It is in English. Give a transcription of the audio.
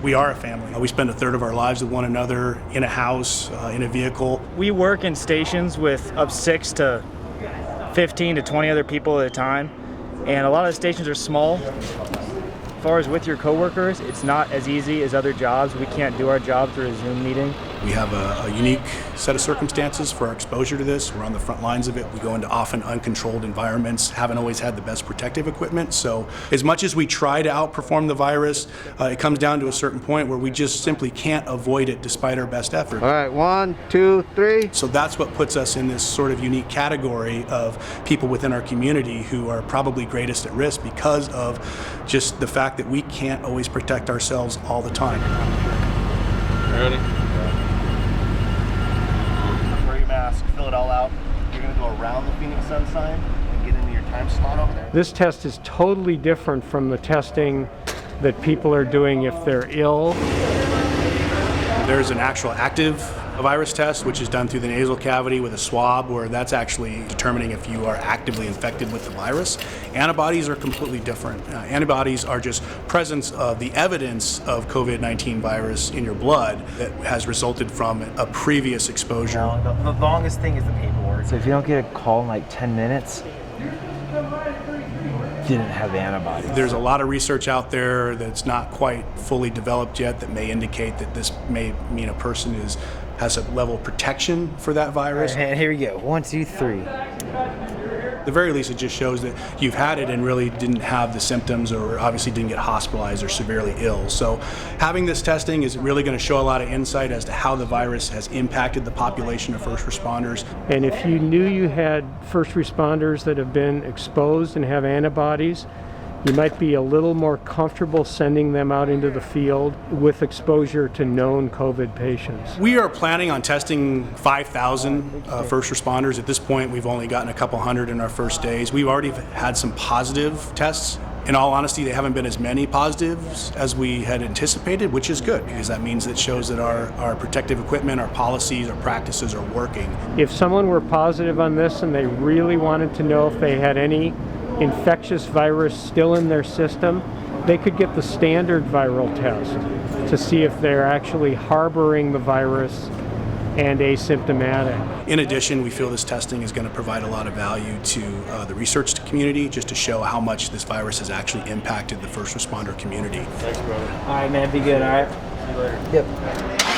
We are a family. We spend a third of our lives with one another, in a house, in a vehicle. We work in stations with up 6 to 15 to 20 other people at a time, and a lot of the stations are small. As far as with your coworkers, it's not as easy as other jobs. We can't do our job through a Zoom meeting. We have a unique set of circumstances for our exposure to this. We're on the front lines of it. We go into often uncontrolled environments, haven't always had the best protective equipment. So as much as we try to outperform the virus, it comes down to a certain point where we just simply can't avoid it despite our best effort. All right, 1, 2, 3. So that's what puts us in this sort of unique category of people within our community who are probably greatest at risk because of just the fact that we can't always protect ourselves all the time. Ready? Fill it all out. You're going to go around the Phoenix Sun sign and get into your time slot over there. This test is totally different from the testing that people are doing if they're ill. There's an actual active virus test, which is done through the nasal cavity with a swab, where that's actually determining if you are actively infected with the virus. Antibodies are completely different. Antibodies are just presence of the evidence of COVID-19 virus in your blood that has resulted from a previous exposure. No, the longest thing is the paperwork. So if you don't get a call in like 10 minutes, didn't have the antibodies. There's a lot of research out there that's not quite fully developed yet that may indicate that this may mean a person has a level of protection for that virus. And here we go. 1, 2, 3. At the very least, it just shows that you've had it and really didn't have the symptoms, or obviously didn't get hospitalized or severely ill. So having this testing is really going to show a lot of insight as to how the virus has impacted the population of first responders. And if you knew you had first responders that have been exposed and have antibodies, you might be a little more comfortable sending them out into the field with exposure to known COVID patients. We are planning on testing 5,000 first responders. At this point, we've only gotten a couple hundred in our first days. We've already had some positive tests. In all honesty, they haven't been as many positives as we had anticipated, which is good, because that means it shows that our protective equipment, our policies, our practices are working. If someone were positive on this and they really wanted to know if they had any infectious virus still in their system, they could get the standard viral test to see if they're actually harboring the virus and asymptomatic. In addition, we feel this testing is going to provide a lot of value to the research community, just to show how much this virus has actually impacted the first responder community. Thanks, brother. All right, man. Be good, all right? See you later. Yep.